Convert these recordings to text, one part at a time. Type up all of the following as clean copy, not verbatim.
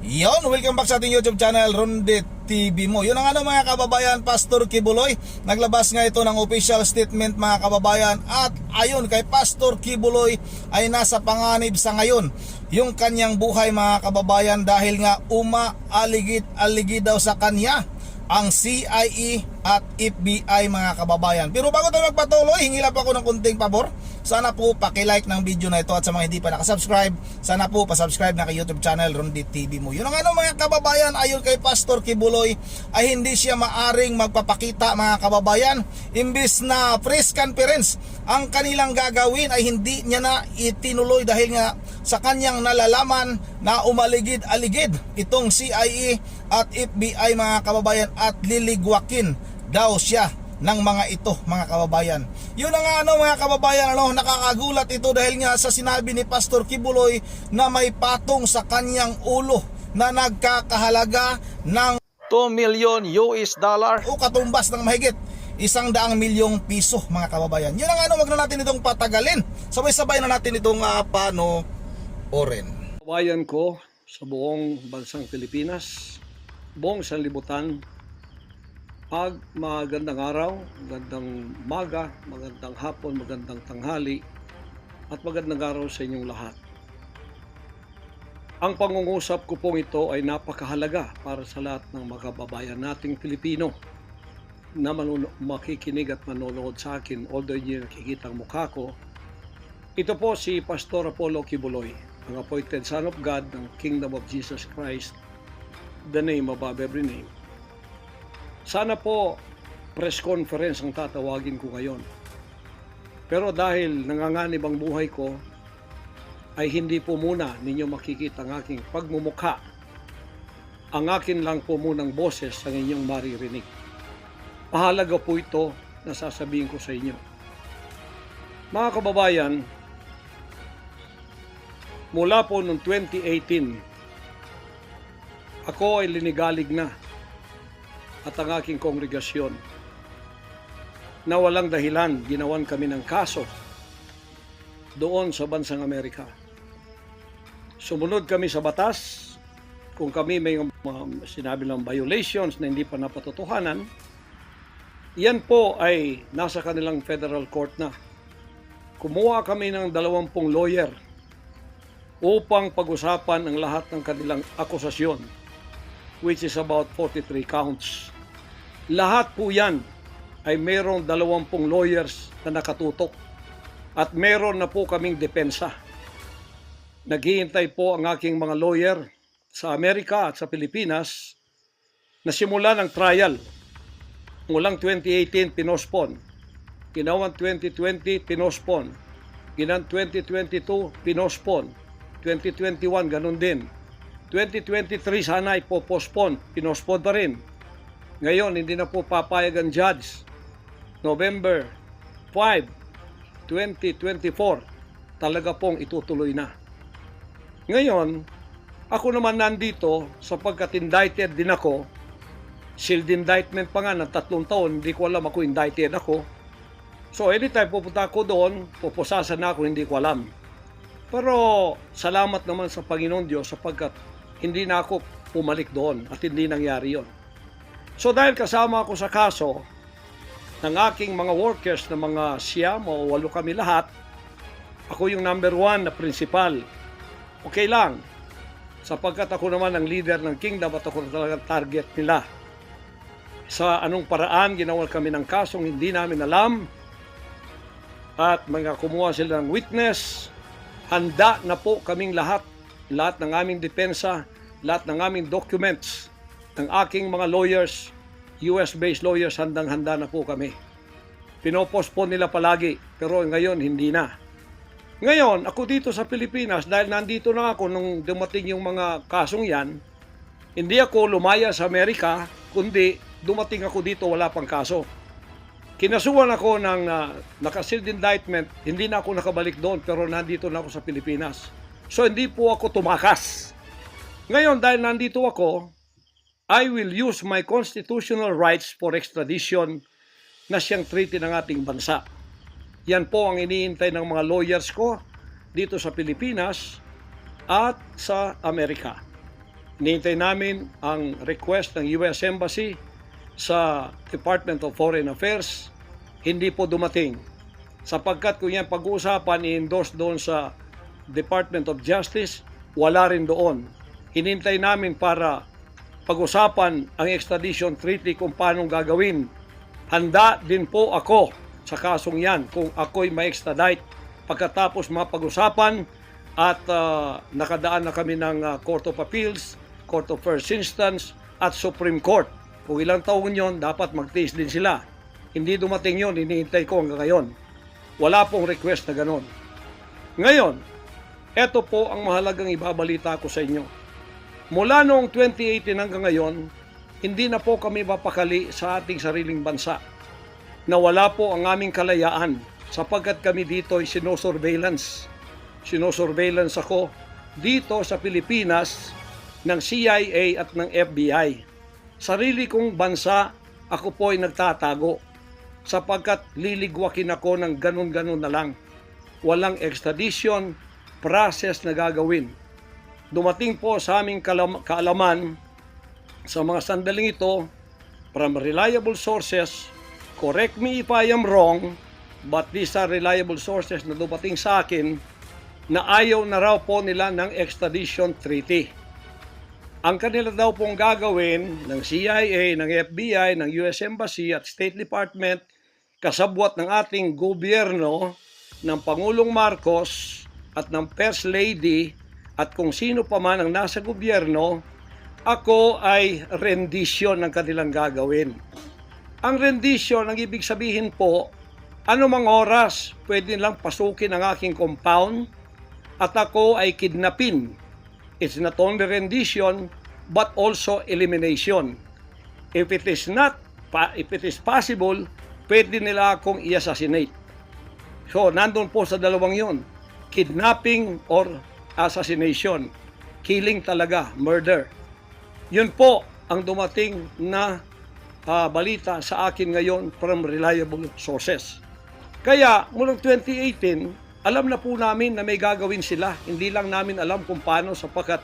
Yon, welcome back sa ating YouTube channel, Ronde TV mo. Yun ang ano mga kababayan, Pastor Kibuloy. Naglabas nga ito ng official statement mga kababayan. At ayon kay Pastor Kibuloy ay nasa panganib sa ngayon yung kanyang buhay mga kababayan dahil nga umaaligid daw sa kanya ang CIA at FBI mga kababayan. Pero bago tayo magpatuloy, hingi lang po ako ng kunting pabor. Sana po paki-like ng video na ito at sa mga hindi pa nakasubscribe, sana po pa-subscribe na kay YouTube channel Ronde TV mo. Yun ang ano mga kababayan, ayon kay Pastor Kibuloy ay hindi siya maaring magpapakita mga kababayan. Imbis na press conference ang kanilang gagawin ay hindi niya na itinuloy dahil nga sa kanyang nalalaman na umaligid-aligid itong CIA at FBI mga kababayan at liligwakin daw siya ng mga ito mga kababayan. Yun ang ano mga kababayan, nakakagulat ito dahil nga sa sinabi ni Pastor Kibuloy na may patong sa kanyang ulo na nagkakahalaga ng 2 million US dollar o katumbas ng mahigit 100 milyong piso mga kababayan. Yun ang ano, wag na natin itong patagalin. Sabay-sabay na natin itong panoorin. Kababayan ko sa buong bansang Pilipinas, buong sanlibutan, magandang araw, magandang umaga, magandang hapon, magandang tanghali, at magandang araw sa inyong lahat. Ang pangungusap ko pong ito ay napakahalaga para sa lahat ng mga kababayan nating Pilipino na makikinig at manonood sa akin, although hindi nakikita ang mukha ko. Ito po si Pastor Apollo Kibuloy, ang appointed Son of God ng Kingdom of Jesus Christ, the name above every name. Sana po press conference ang tatawagin ko ngayon. Pero dahil nanganganib ang buhay ko, ay hindi po muna ninyo makikita ang aking pagmumukha. Ang akin lang po munang boses ang inyong maririnig. Mahalaga po ito na sasabihin ko sa inyo. Mga kababayan, mula po noong 2018, ako ay linigalig na at ang aking kongregasyon na walang dahilan ginawan kami ng kaso doon sa bansang Amerika. Sumunod kami sa batas. Kung kami may sinabi ng violations na hindi pa napatotohanan, yan po ay nasa kanilang federal court na. Kumuha kami ng 20 lawyer upang pag-usapan ang lahat ng kanilang akusasyon, which is about 43 counts. Lahat po yan ay mayroong 20 lawyers na nakatutok at meron na po kaming depensa. Naghihintay po ang aking mga lawyer sa Amerika at sa Pilipinas na simula ng trial. Mulang 2018 pinospon, ginawang 2020 pinospon, ginawang 2022 pinospon, 2021 ganun din. 2023 sana ipopospon, pinospon pa rin. Ngayon, hindi na po papayag ang judge. November 5, 2024, talaga pong itutuloy na. Ngayon, ako naman nandito sapagkat indicted din ako. Sealed indictment pa nga ng 3 taon, hindi ko alam ako indicted ako. So anytime pupunta ako doon, pupusasan na ako, hindi ko alam. Pero salamat naman sa Panginoon Diyos sapagkat hindi na ako pumalik doon at hindi nangyari yon. So dahil kasama ako sa kaso ng aking mga workers na mga 9 o 8 kami lahat, ako yung number 1 na principal. Okay lang, sapagkat ako naman ang leader ng kingdom at ako talagang target nila. Sa anong paraan ginawa kami ng kasong hindi namin alam at mga kumuha sila ng witness, handa na po kaming lahat ng aming depensa, lahat ng aming documents, ng aking mga lawyers, US-based lawyers, handang-handa na po kami. Pinopospon nila palagi, pero ngayon hindi na. Ngayon, ako dito sa Pilipinas, dahil nandito na ako nung dumating yung mga kasong yan, hindi ako lumaya sa Amerika, kundi dumating ako dito wala pang kaso. Kinasuhan ako ng naka-sealed indictment, hindi na ako nakabalik doon, pero nandito na ako sa Pilipinas. So hindi po ako tumakas. Ngayon, dahil nandito ako, I will use my constitutional rights for extradition na siyang treaty ng ating bansa. Yan po ang iniintay ng mga lawyers ko dito sa Pilipinas at sa Amerika. Hinihintay namin ang request ng US Embassy sa Department of Foreign Affairs. Hindi po dumating. Sapagkat kung yan pag-uusapan, i-endorse doon sa Department of Justice, wala rin doon. Hinihintay namin para pag-usapan ang extradition treaty kung paano gagawin. Handa din po ako sa kasong yan kung ako'y ma-extradite pagkatapos mapag-usapan at nakadaan na kami ng Court of Appeals, Court of First Instance at Supreme Court. Kung ilang taon yon, dapat magtiis din sila. Hindi dumating yon, hinihintay ko hanggang ngayon. Wala pong request na ganon. Ngayon, eto po ang mahalagang ibabalita ko sa inyo. Mula noong 2018 hanggang ngayon, hindi na po kami mapakali sa ating sariling bansa. Nawala po ang aming kalayaan sapagkat kami dito ay sinosurveillance. Sinosurveillance ako dito sa Pilipinas ng CIA at ng FBI. Sarili kong bansa, ako po ay nagtatago sapagkat liligwakin ako ng ganun-ganun na lang. Walang extradition process na gagawin. Dumating po sa aming kaalaman sa mga sandaling ito from reliable sources. Correct me if I am wrong, but these are reliable sources na dumating sa akin na ayaw na raw po nila ng extradition treaty. Ang kanila daw pong gagawin ng CIA, ng FBI, ng US Embassy at State Department, kasabwat ng ating gobyerno, ng Pangulong Marcos at ng First Lady at kung sino pa man ang nasa gobyerno, ako ay rendition ng kanilang gagawin. Ang rendition, ang ibig sabihin po, anumang oras pwede lang pasukin ang aking compound at ako ay kidnapin. It's not only rendition but also elimination. If it is possible, pwede nila akong i-assassinate. So, nandun po sa dalawang yon, kidnapping or assassination. Killing talaga, murder. Yun po ang dumating na balita sa akin ngayon from reliable sources. Kaya, mulang 2018, alam na po namin na may gagawin sila. Hindi lang namin alam kung paano sapagkat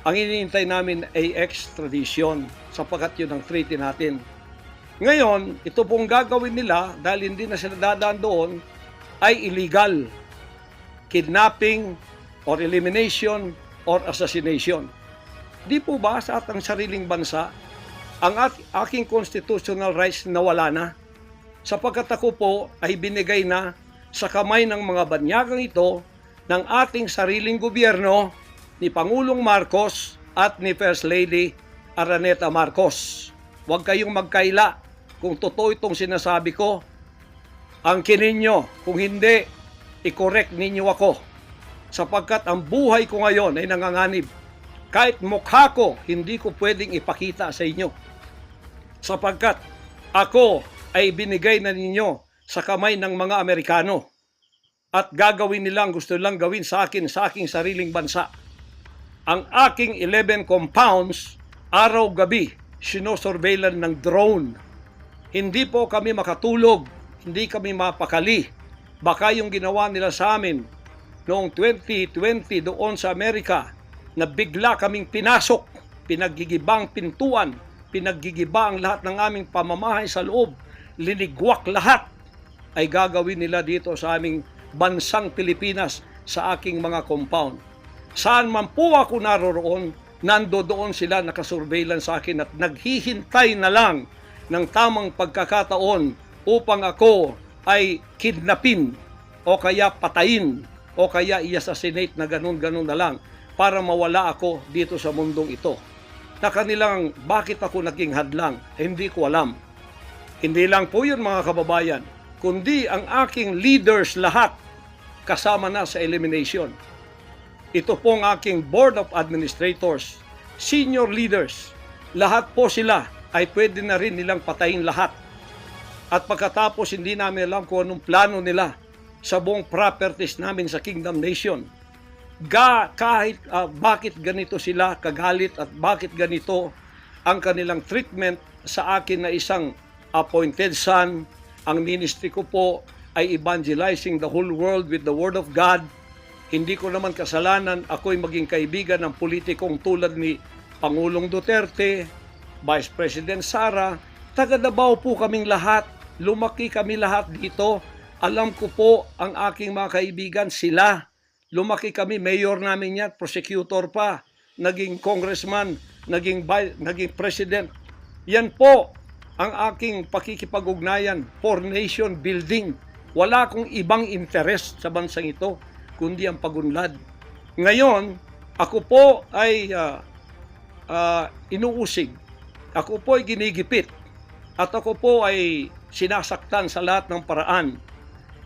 ang hinihintay namin ay extradition sapagkat yun ang treaty natin. Ngayon, ito pong gagawin nila dahil hindi na sila dadaan doon ay illegal. Kidnapping or elimination or assassination. Di po ba sa atang sariling bansa ang aking constitutional rights nawala na? Sapagkat ako po ay binigay na sa kamay ng mga banyagang ito ng ating sariling gobyerno ni Pangulong Marcos at ni First Lady Araneta Marcos. Huwag kayong magkaila kung totoo itong sinasabi ko. Angkinin nyo, kung hindi, i-correct ninyo ako. Sapagkat ang buhay ko ngayon ay nanganganib. Kahit mukha ko, hindi ko pwedeng ipakita sa inyo. Sapagkat ako ay binigay na ninyo sa kamay ng mga Amerikano. At gagawin nilang gusto lang gawin sa akin sa aking sariling bansa. Ang aking 11 compounds, araw-gabi, sinosurveillan ng drone. Hindi po kami makatulog, hindi kami mapakali. Baka yung ginawa nila sa amin noong 2020 doon sa Amerika, na bigla kaming pinasok, pinaggigibang pintuan, pinaggigiba ang lahat ng aming pamamahay sa loob, linigwak lahat, ay gagawin nila dito sa aming bansang Pilipinas sa aking mga compound. Saan man po ako naroroon, nandoon sila nakasurveillance sa akin at naghihintay na lang ng tamang pagkakataon upang ako ay kidnapin o kaya patayin o kaya i-assassinate na ganun-ganun na lang para mawala ako dito sa mundong ito. Na kanilang bakit ako naging hadlang, hindi ko alam. Hindi lang po yun mga kababayan, kundi ang aking leaders lahat kasama na sa elimination. Ito pong aking Board of Administrators, senior leaders, lahat po sila ay pwede na rin nilang patayin lahat. At pagkatapos hindi namin alam kung anong plano nila sa buong properties namin sa Kingdom Nation. Kahit bakit ganito sila kagalit at bakit ganito ang kanilang treatment sa akin na isang appointed son. Ang ministry ko po ay evangelizing the whole world with the Word of God. Hindi ko naman kasalanan ako'y maging kaibigan ng politikong tulad ni Pangulong Duterte, Vice President Sara, taga Davao po kaming lahat. Lumaki kami lahat dito. Alam ko po ang aking mga kaibigan, sila. Lumaki kami, mayor namin yan, prosecutor pa, naging congressman, naging president. Yan po ang aking pakikipag-ugnayan for nation building. Wala akong ibang interest sa bansang ito, kundi ang pagunlad. Ngayon, ako po ay inuusig. Ako po ay ginigipit. At ako po ay sinasaktan sa lahat ng paraan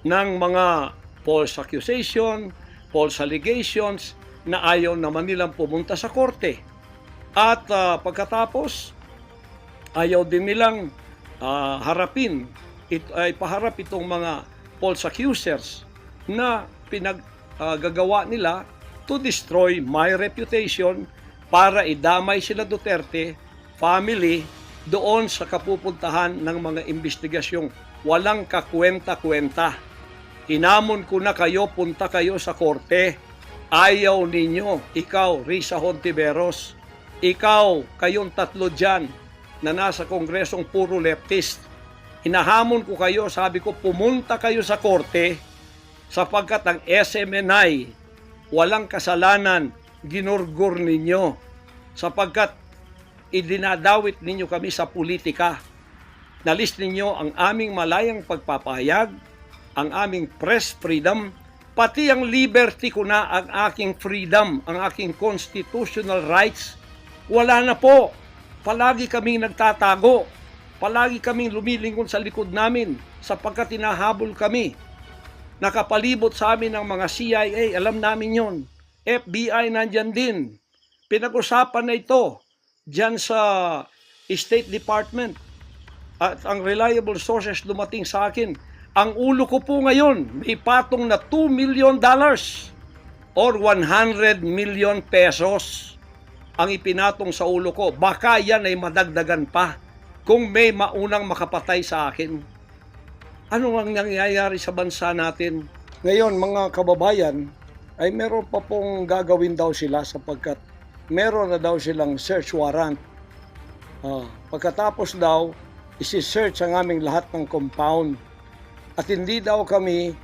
ng mga false accusation, false allegations na ayaw naman nilang pumunta sa korte. At pagkatapos, ayaw din nilang ipaharap itong mga false accusers na pinaggagawa nila to destroy my reputation para idamay sila Duterte family doon sa kapupuntahan ng mga investigasyong walang kakwenta-kwenta. Hinamon ko na kayo, punta kayo sa korte. Ayaw ninyo, ikaw, Risa Hontiveros, ikaw, kayong tatlo dyan na nasa kongresong puro leftist. Hinahamon ko kayo, sabi ko, pumunta kayo sa korte sapagkat ang SMNI, walang kasalanan, ginurgur ninyo sapagkat idinadawit ninyo kami sa politika. Nalis ninyo ang aming malayang pagpapahayag, ang aming press freedom, pati ang liberty ko na, ang aking freedom, ang aking constitutional rights, wala na po. Palagi kaming nagtatago, palagi kaming lumilingon sa likod namin sapagkat tinahabol kami. Nakapalibot sa amin ng mga CIA, alam namin yon. FBI nandyan din. Pinag-usapan na ito dyan sa State Department. At ang reliable sources dumating sa akin, ang ulo ko po ngayon may patong na $2 million or 100 million pesos ang ipinatong sa ulo ko. Baka yan ay madagdagan pa kung may maunang makapatay sa akin. Ano ang nangyayari sa bansa natin? Ngayon, mga kababayan, ay meron pa pong gagawin daw sila sapagkat meron na daw silang search warrant. Pagkatapos daw, isi-search ang aming lahat ng compound. At hindi daw kami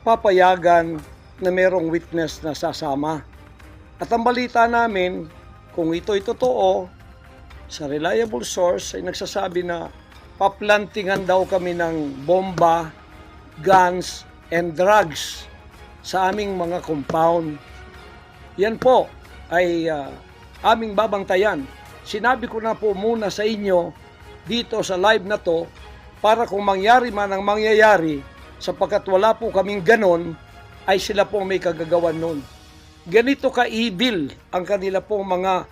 papayagan na merong witness na sasama. At ang balita namin, kung ito'y totoo, sa reliable source ay nagsasabi na paplantingan daw kami ng bomba, guns, and drugs sa aming mga compound. Yan po ay aming babantayan. Sinabi ko na po muna sa inyo dito sa live na to para kung mangyari man ang mangyayari, sapagkat wala po kaming ganon, ay sila po may kagagawan nun. Ganito ka-evil ang kanila pong mga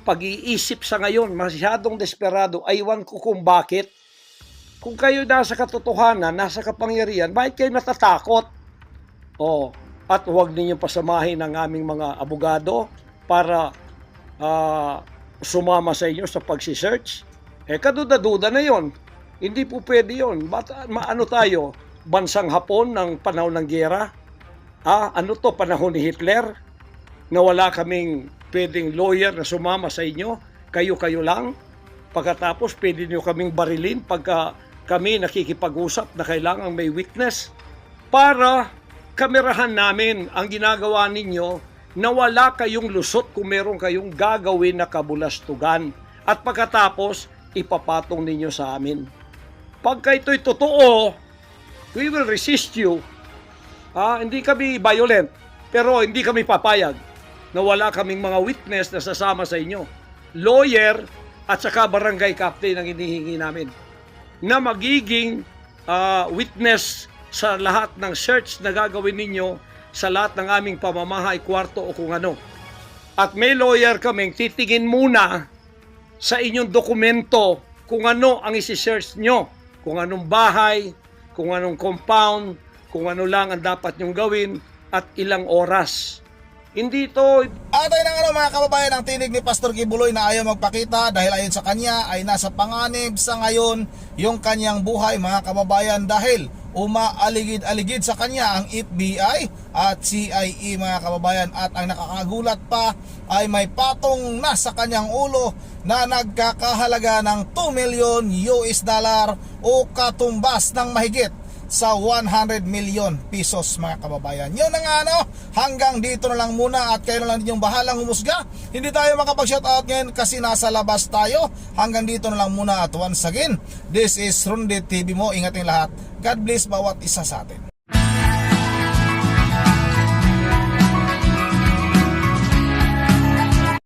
pag-iisip sa ngayon, masyadong desperado. Aywan ko kung bakit. Kung kayo nasa katotohanan, nasa kapangyarihan, bakit kayo natatakot? At huwag ninyong pasamahin ang aming mga abogado para sumama sa inyo sa pagsisearch. Kaduda-duda na yon. Hindi po pwede yun. Ano tayo? Bansang Hapon ng panahon ng giyera? Ano to? Panahon ni Hitler? Na wala kaming pwedeng lawyer na sumama sa inyo? Kayo-kayo lang? Pagkatapos, pwede nyo kaming barilin pagka kami nakikipag-usap na kailangan may witness para kamerahan namin ang ginagawa ninyo na wala kayong lusot kung meron kayong gagawin na kabulastugan. At pagkatapos, ipapatong ninyo sa amin. Pagka ito'y totoo, we will resist you. Hindi kami violent, pero hindi kami papayag na wala kaming mga witness na sasama sa inyo. Lawyer at saka barangay captain ang hinihingi namin na magiging witness sa lahat ng search na gagawin ninyo sa lahat ng aming pamamahay, kwarto o kung ano. At may lawyer kaming titingin muna sa inyong dokumento kung ano ang isi-search nyo. Kung anong bahay, kung anong compound, kung ano lang ang dapat nyong gawin at ilang oras. Hindi ito... At ayun ang mga kababayan, ang tinig ni Pastor Kibuloy na ayaw magpakita dahil ayon sa kanya ay nasa panganib sa ngayon yung kanyang buhay, mga kababayan, dahil umaaligid-aligid sa kanya ang FBI at CIA mga kababayan, at ang nakakagulat pa ay may patong na sa kanyang ulo na nagkakahalaga ng 2 million US dollar o katumbas ng mahigit sa 100 million pesos mga kababayan. Yun na nga hanggang dito na lang muna at kayo na lang din yung bahalang humusga. Hindi tayo makapag-shoutout ngayon kasi nasa labas tayo. Hanggang dito na lang muna at once again, this is Ronde TV mo. Ingatin lahat. God bless bawat isa sa atin.